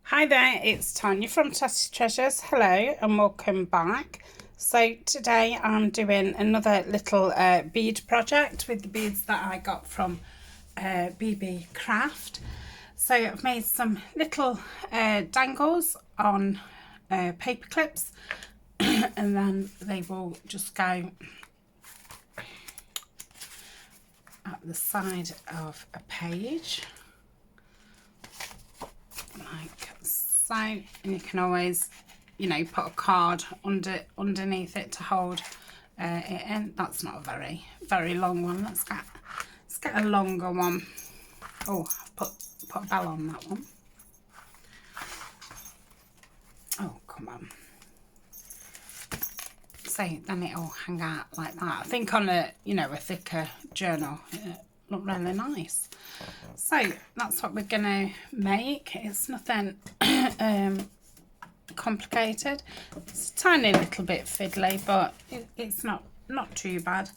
Hi there, it's Tania from Tatty Treasures. Hello and welcome back. So today I'm doing another little bead project with the beads that I got from Beebecraft. So I've made some little dangles on paper clips and then they will just go at the side of a page like so, and you can always, you know, put a card underneath it to hold it in. That's not a very long one. Let's get a longer one. Oh, I've put a bell on that one. Oh, come on. So then it'll hang out like that. I think on a, you know, a thicker journal it look really nice. So that's what we're gonna make. It's nothing complicated. It's a tiny little bit fiddly, but it's not too bad.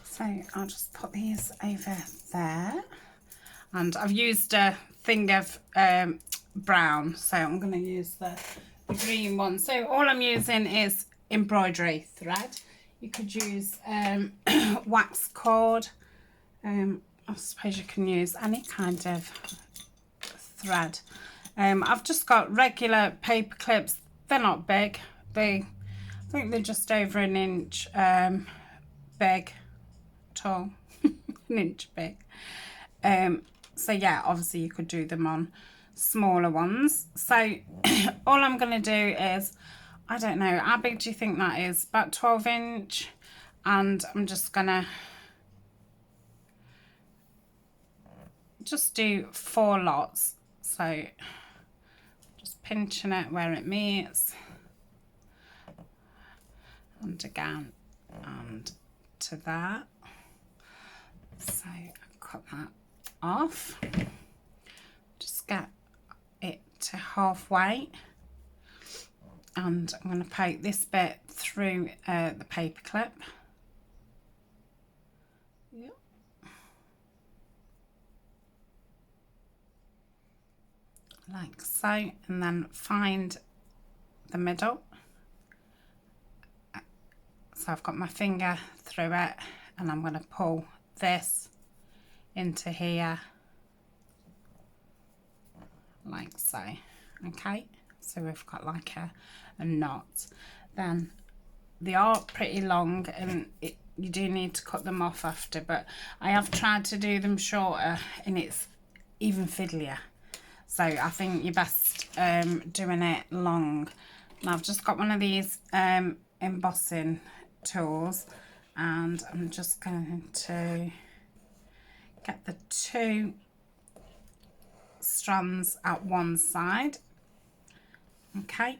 So I'll just put these over there, and I've used a thing of brown, so I'm going to use the green one. So all I'm using is embroidery thread. You could use wax cord. I suppose you can use any kind of thread. I've just got regular paper clips. They're not big. I think they're just over an inch big, tall, an inch big. So yeah, obviously you could do them on smaller ones. So all I'm going to do is, I don't know, how big do you think that is? About 12 inch. And I'm just going to just do 4 lots. So just pinching it where it meets, and again and to that. So I cut that off, just get it to halfway, and I'm going to poke this bit through the paper clip. Yep. Like so, and then find the middle. So I've got my finger through it, and I'm going to pull this into here like so. Okay, so we've got like a knot. Then they are pretty long, and you do need to cut them off after, but I have tried to do them shorter and it's even fiddlier. So I think you're best doing it long. Now I've just got one of these embossing tools, and I'm just going to get the 2 strands at one side. Okay,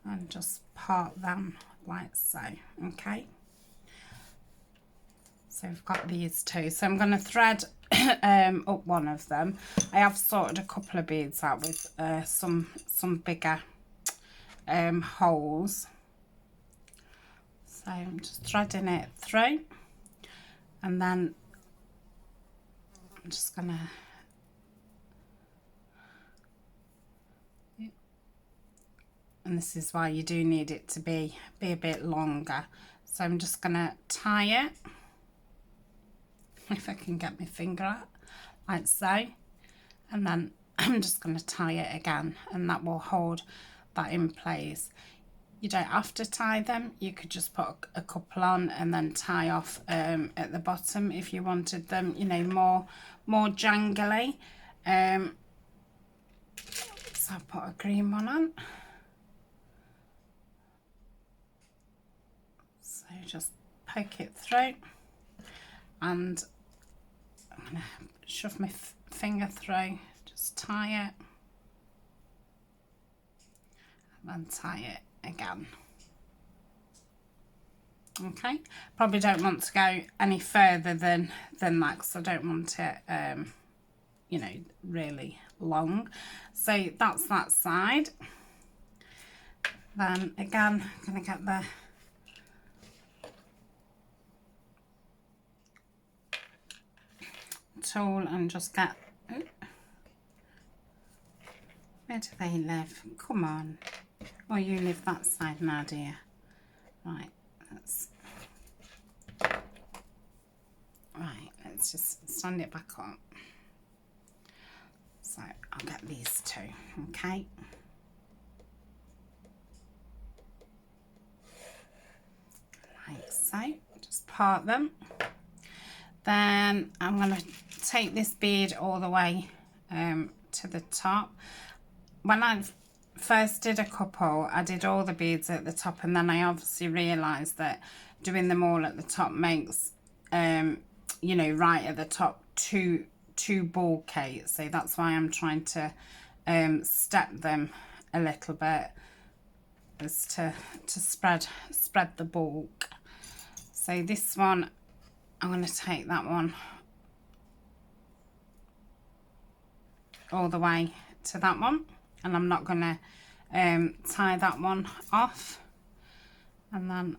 and just part them like so. Okay, so we've got these 2, so I'm going to thread up one of them. I have sorted a couple of beads out with some bigger holes, so I'm just threading it through, and then I'm just gonna and this is why you do need it to be a bit longer. So I'm just gonna tie it, if I can get my finger out, like so, and then I'm just going to tie it again, and that will hold that in place. You don't have to tie them, you could just put a couple on and then tie off at the bottom if you wanted them, you know, more jangly. So I'll put a green one on. So just poke it through, and I'm going to shove my finger through, just tie it, and then tie it again. Okay, probably don't want to go any further than that, because I don't want it, you know, really long. So that's that side. Then again, I'm going to get the tool and just get, oh, Where do they live? Come on. Oh, you live that side now, dear. Right, let's just stand it back up. So I'll get these two, okay? Like so, just part them. Then I'm going to take this bead all the way to the top. When I first did a couple, I did all the beads at the top, and then I obviously realised that doing them all at the top makes, you know, right at the top too bulky. So that's why I'm trying to step them a little bit, as to spread the bulk. So this one, I'm going to take that one all the way to that one, and I'm not going to tie that one off, and then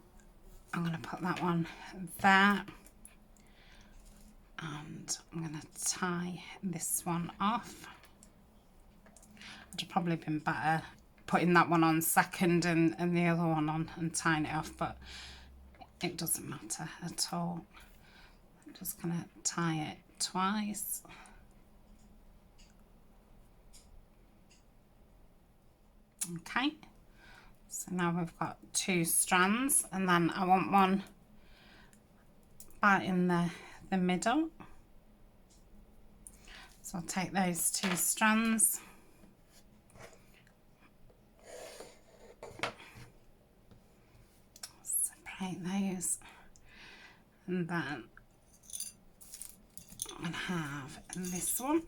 I'm going to put that one there, and I'm going to tie this one off. It'd have probably been better putting that one on second and the other one on and tying it off, but it doesn't matter at all. I'm just going to tie it twice. Okay, so now we've got 2 strands, and then I want one about in the middle. So I'll take those 2 strands, separate those, and then I'm going to have this one.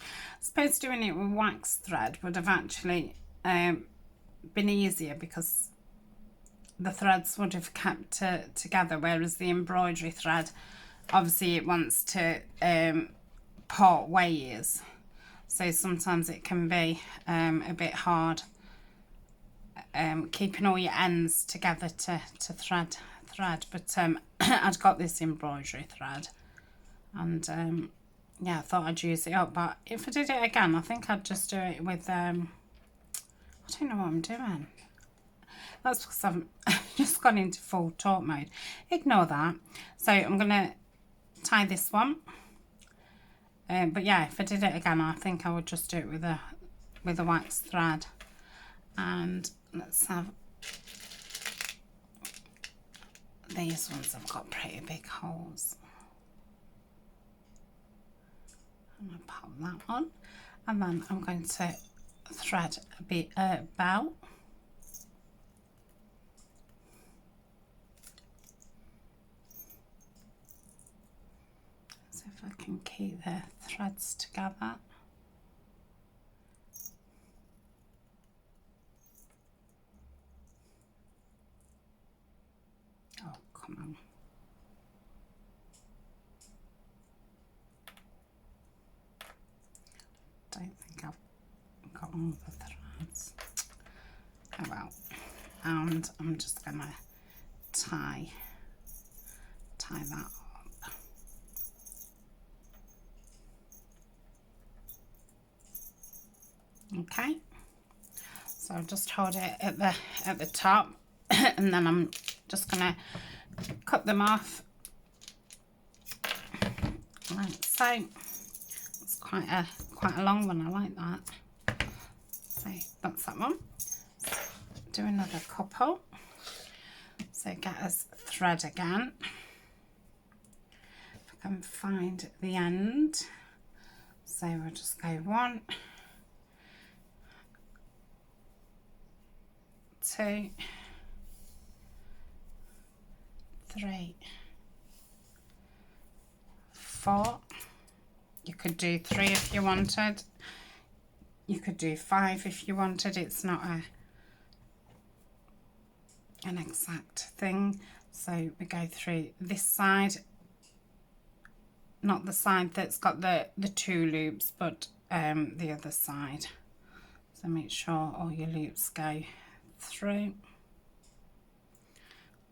I suppose doing it with wax thread would have actually been easier, because the threads would have kept together, whereas the embroidery thread, obviously it wants to part ways, so sometimes it can be a bit hard keeping all your ends together to thread, but I'd got this embroidery thread, and yeah, I thought I'd use it up. But if I did it again, I think I'd just do it with I don't know what I'm doing. That's because I've just gone into full talk mode. Ignore that. So I'm gonna tie this one, but yeah, if I did it again, I think I would just do it with a wax thread. And let's have these ones. Have got pretty big holes. I'm going to pop that on, and then I'm going to thread a bow. So if I can keep the threads together. Oh, come on. Don't think I've got all the threads. Oh well. And I'm just gonna tie that up. Okay. So I'll just hold it at the top, and then I'm just gonna cut them off like so. It's quite a long one. I like that. So that's that one. Do another couple. So get us thread again. If I can find the end. So we'll just go 1, 2, 3, 4. You could do 3 if you wanted. You could do 5 if you wanted. It's not an exact thing. So we go through this side, not the side that's got the 2 loops, but the other side. So make sure all your loops go through,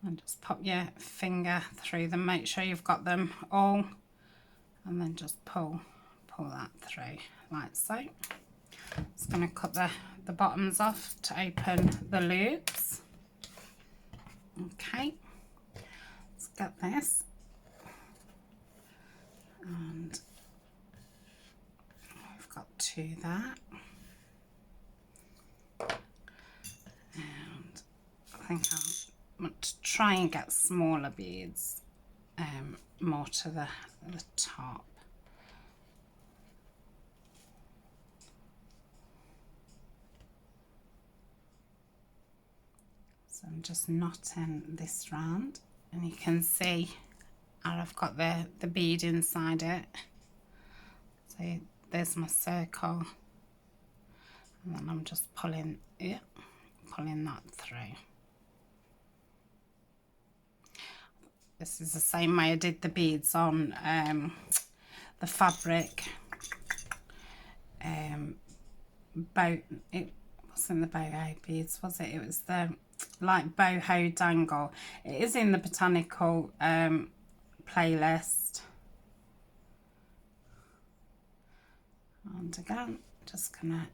and just pop your finger through them. Make sure you've got them all, and then just pull that through like so. Just going to cut the bottoms off to open the loops. Okay, let's get this. And we've got 2 there. And I think I want to try and get smaller beads more to the top. So I'm just knotting this round, and you can see how I've got the bead inside it. So there's my circle, and then I'm just pulling that through. This is the same way I did the beads on the fabric bow. It wasn't the boho beads, was it? It was the like boho dangle. It is in the botanical playlist. And again, just gonna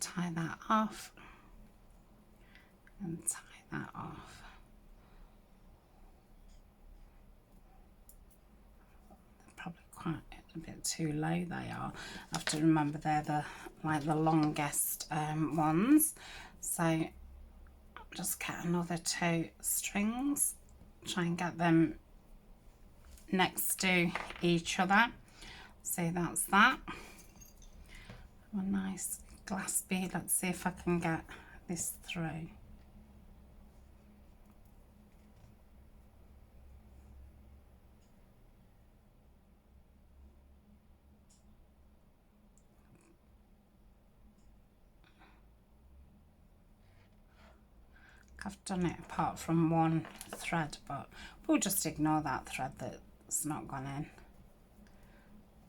tie that off and tie that off. Probably quite a bit too low they are. I have to remember they're the longest ones. So I'll just get another 2 strings, try and get them next to each other. So that's that. A nice glass bead. Let's see if I can get this through. I've done it apart from one thread, but we'll just ignore that thread that's not gone in.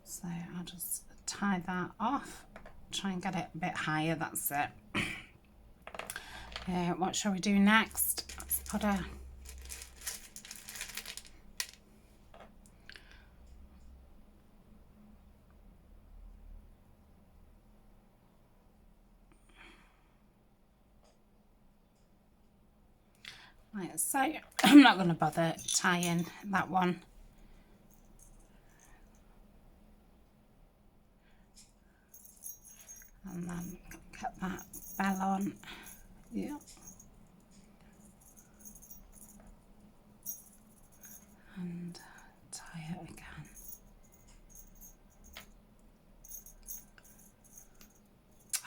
So I'll just tie that off, try and get it a bit higher. That's it. What shall we do next? Let's put a right, so I'm not going to bother tying that one. And then get that bell on. Yeah. And tie it again.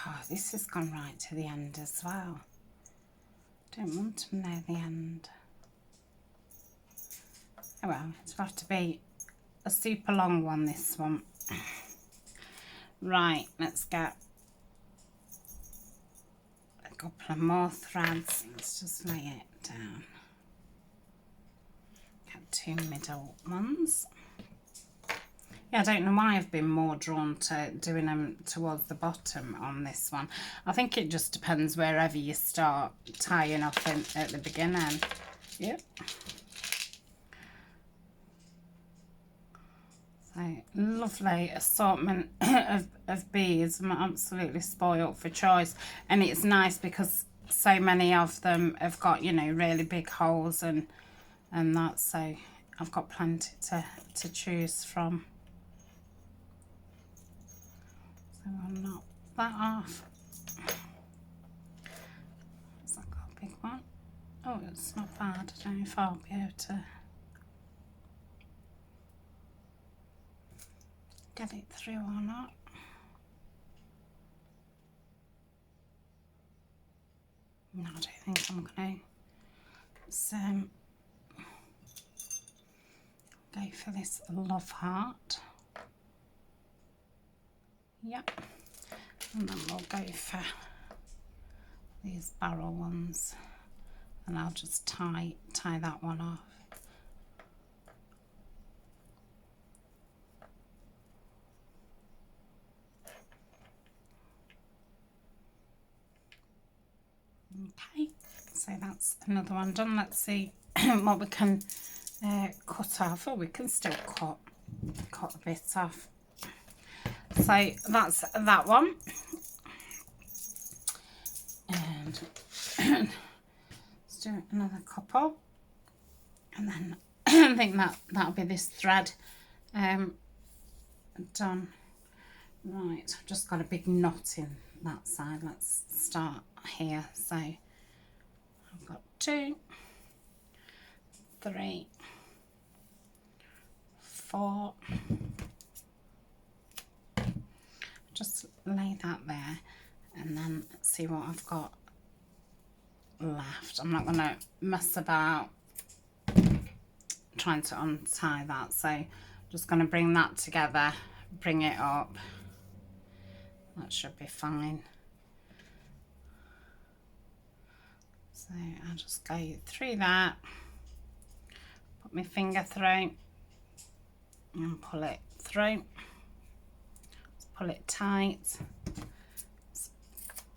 Oh, this has gone right to the end as well. Don't want them near the end. Oh well, it'll have to be a super long one, this one. Right, let's get a couple of more threads. Let's just lay it down. Get 2 middle ones. Yeah, I don't know why I've been more drawn to doing them towards the bottom on this one. I think it just depends wherever you start tying up at the beginning. Yep. So, lovely assortment of beads. I'm absolutely spoiled for choice. And it's nice because so many of them have got, you know, really big holes and that. So I've got plenty to choose from. So I'll knock that off. Has that got a big one? Oh, it's not bad. I don't know if I'll be able to get it through or not. No, I don't think I'm going to. Go for this love heart. Yep. And then we'll go for these barrel ones. And I'll just tie that one off. Okay, so that's another one done. Let's see what we can cut off. Oh, we can still cut a bit off. So that's that one. just do another couple, and then I think that'll be this thread done. Right, I've just got a big knot in that side. Let's start here. So I've got 2, 3, 4. Just lay that there, and then see what I've got left. I'm not going to mess about trying to untie that, so I'm just going to bring that together, bring it up. That should be fine. So I'll just go through that, put my finger through and pull it through. Just pull it tight.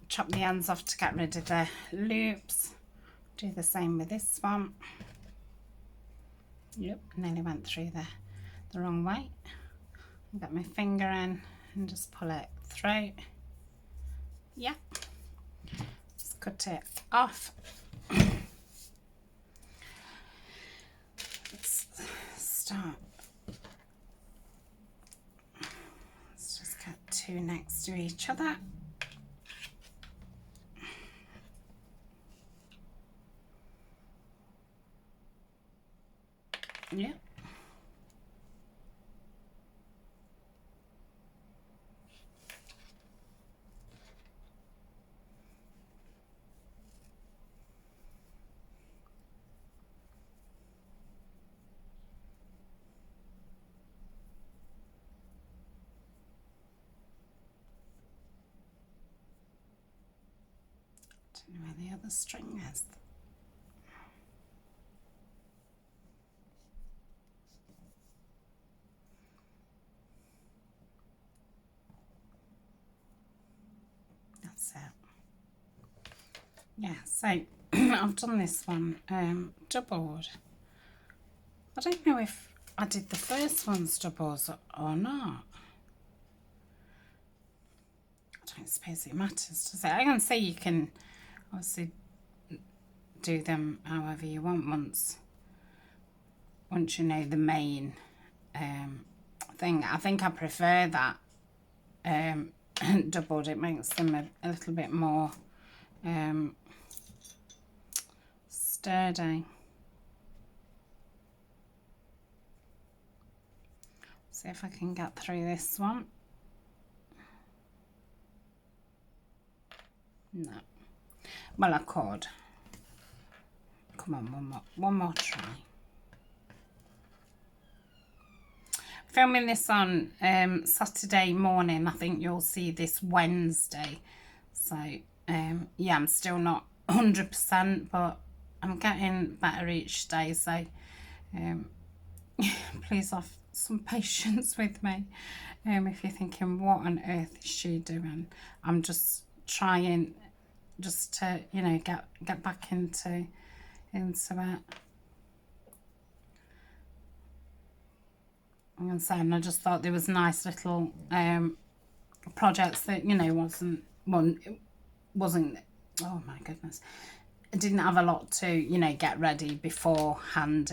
Chop the ends off to get rid of the loops. Do the same with this one. Yep, nearly went through the wrong way. Get my finger in and just pull it through. Yeah, just cut it off. Let's start. Let's just get 2 next to each other. Yeah. Don't know where the other string is. That's it. Yeah, so I've done this one doubled. I don't know if I did the first one's doubles or not. I don't suppose it matters, does it? I can say you can obviously do them however you want once you know the main thing. I think I prefer that doubled. It makes them a little bit more sturdy. See if I can get through this one. No. Well, I could. Come on, one more try. Filming this on Saturday morning. I think you'll see this Wednesday. So, yeah, I'm still not 100%, but I'm getting better each day. So, please have some patience with me. If you're thinking, what on earth is she doing? I'm just trying just to, you know, get back into it. And so, I just thought there was nice little projects that, you know, wasn't, oh my goodness, I didn't have a lot to, you know, get ready beforehand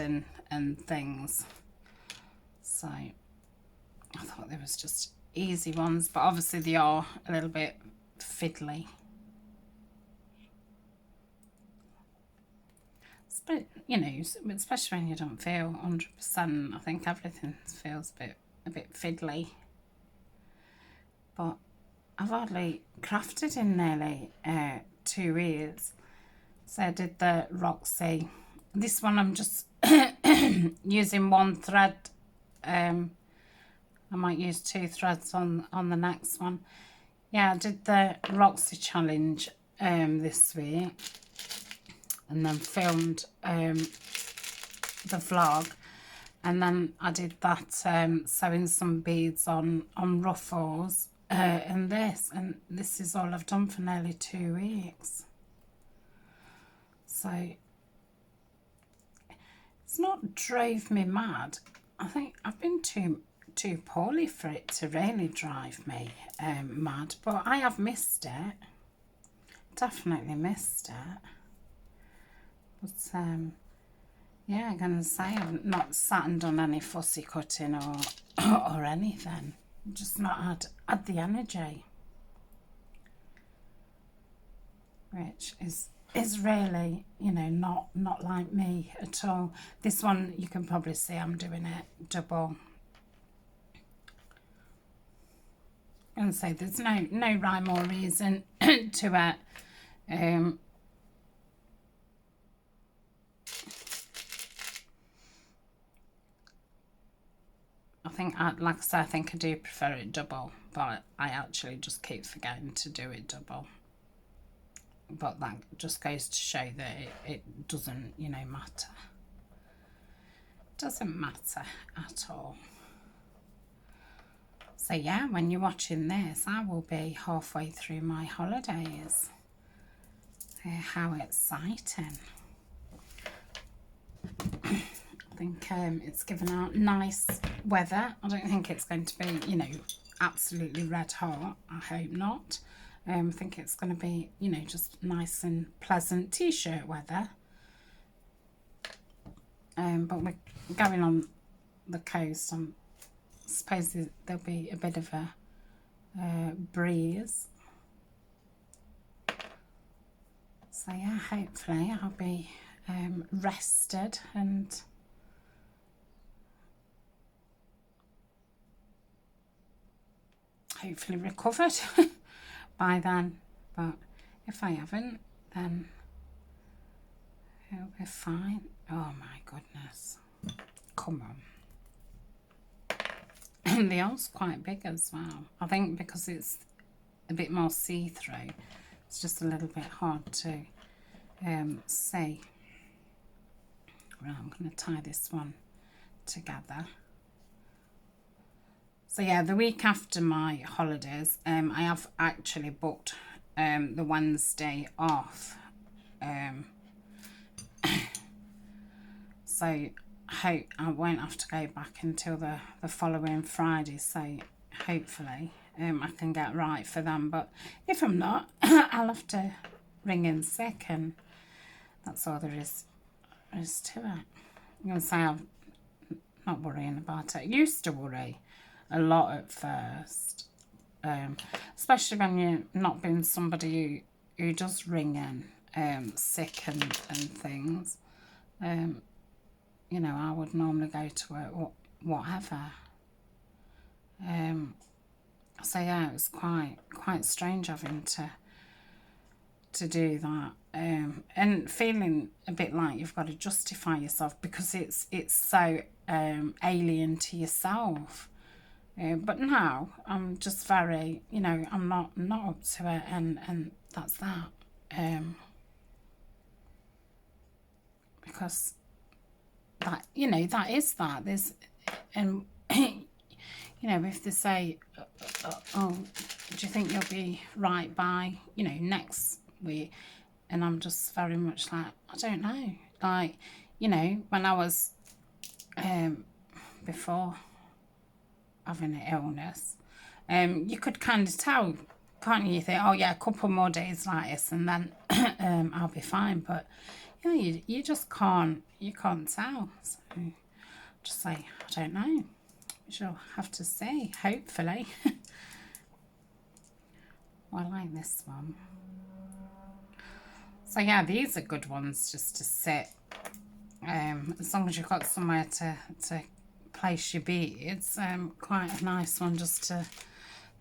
and things. So I thought there was just easy ones, but obviously they are a little bit fiddly. But, you know, especially when you don't feel 100%, I think everything feels a bit fiddly. But I've hardly crafted in nearly 2 years. So I did the Roxy. This one I'm just using 1 thread. I might use 2 threads on the next one. Yeah, I did the Roxy challenge this week. And then filmed the vlog, and then I did that sewing some beads on ruffles and this is all I've done for nearly 2 weeks. So it's not drove me mad. I think I've been too poorly for it to really drive me mad, but I have missed it, definitely missed it. But yeah, I'm gonna say I've not sat and done any fussy cutting or or anything. Just not had the energy, which is really, you know, not like me at all. This one you can probably see I'm doing it double. And so there's no rhyme or reason to it. I think, like I said, I think I do prefer it double, but I actually just keep forgetting to do it double. But that just goes to show that it doesn't, you know, matter. It doesn't matter at all. So yeah, when you're watching this, I will be halfway through my holidays. How exciting. I think it's given out nice weather. I don't think it's going to be, you know, absolutely red hot. I hope not. I think it's going to be, you know, just nice and pleasant t-shirt weather. But we're going on the coast. I suppose there'll be a bit of a breeze. So yeah, hopefully I'll be rested and hopefully recovered by then. But if I haven't, then it'll be fine. Oh my goodness, come on. And the owl's quite big as well. I think because it's a bit more see-through, it's just a little bit hard to see. Right, I'm going to tie this one together. So yeah, the week after my holidays, I have actually booked the Wednesday off. So I hope I won't have to go back until the following Friday. So hopefully I can get right for them. But if I'm not, I'll have to ring in sick, and that's all there is to it. I'm going to say I'm not worrying about it. I used to worry a lot at first, especially when you're not being somebody who does ring in sick and things. You know, I would normally go to work, whatever. So yeah, it was quite strange having to do that, and feeling a bit like you've got to justify yourself because it's so alien to yourself. But now I'm just very, you know, I'm not up to it, and that's that. Because that, you know, that is that. There's, and you know, if they say, oh, do you think you'll be right by, you know, next week? And I'm just very much like, I don't know. Like, you know, when I was before having an illness, you could kind of tell, can't you? You think, oh yeah, a couple more days like this and then I'll be fine. But yeah, you just can't, you can't tell. So just say, I don't know. We shall have to see, hopefully. Well, I like this one. So yeah, these are good ones just to sit. As long as you've got somewhere to place your beads, quite a nice one just to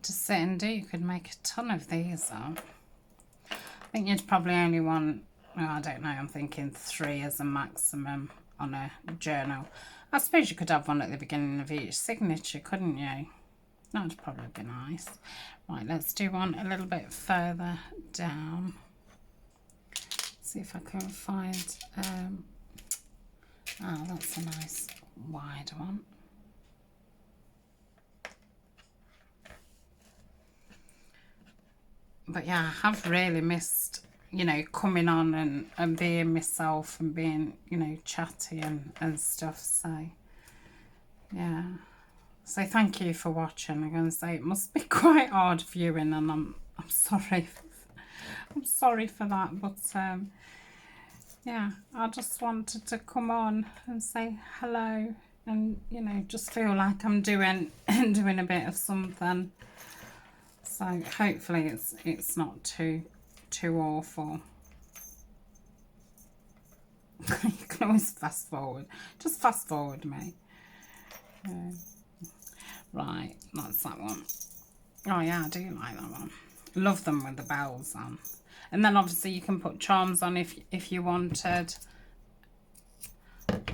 sit and do. You could make a ton of these up. I think you'd probably only want, well, I don't know, I'm thinking 3 as a maximum on a journal. I suppose you could have one at the beginning of each signature, couldn't you? That would probably be nice. Right, let's do one a little bit further down. See if I can find, oh, that's a nice wide one. But yeah, I have really missed, you know, coming on and being myself and being, you know, chatty and stuff. So yeah, so thank you for watching. I'm going to say it must be quite hard viewing, and I'm sorry. I'm sorry for that, but yeah, I just wanted to come on and say hello and, you know, just feel like I'm doing doing a bit of something. So hopefully it's not too awful. You can always fast forward. Just fast forward me. Right, that's that one. Oh yeah, I do like that one. Love them with the bells on. And then obviously you can put charms on if you wanted.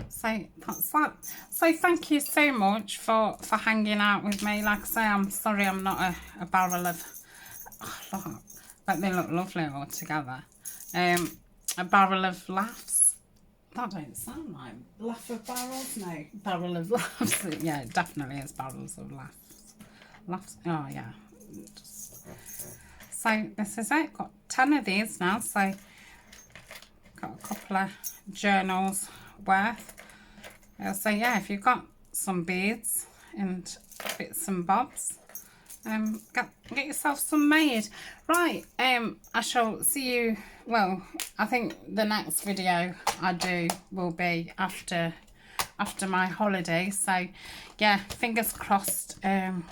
So that's that. So thank you so much for hanging out with me. Like I say, I'm sorry I'm not a barrel of, oh, look, but they look lovely all together. A barrel of laughs. That don't sound like laugh of barrels. No, barrel of laughs. Yeah, it definitely is barrels of laughs. Laughs. Oh yeah. So this is it. Got 10 of these now. So got a couple of journals worth. So yeah, if you've got some beads and bits and bobs, get yourself some made. Right, I shall see you, well, I think the next video I do will be after my holiday. So yeah, fingers crossed, I'm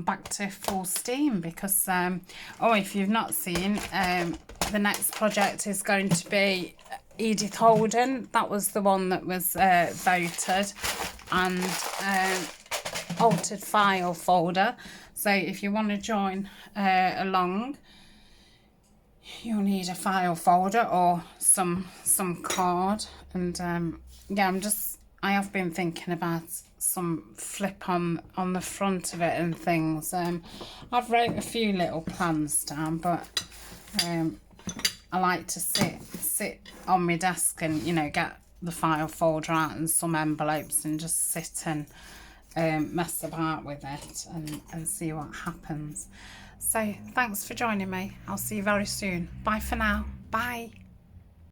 back to full steam because oh, if you've not seen, the next project is going to be Edith Holden. That was the one that was voted, and altered file folder. So if you want to join along, you'll need a file folder or some card. And yeah, I have been thinking about some flip on the front of it and things. I've wrote a few little plans down, but I like to sit on my desk and, you know, get the file folder out and some envelopes and just sit and mess about with it and see what happens. So thanks for joining me. I'll see you very soon. Bye for now. Bye.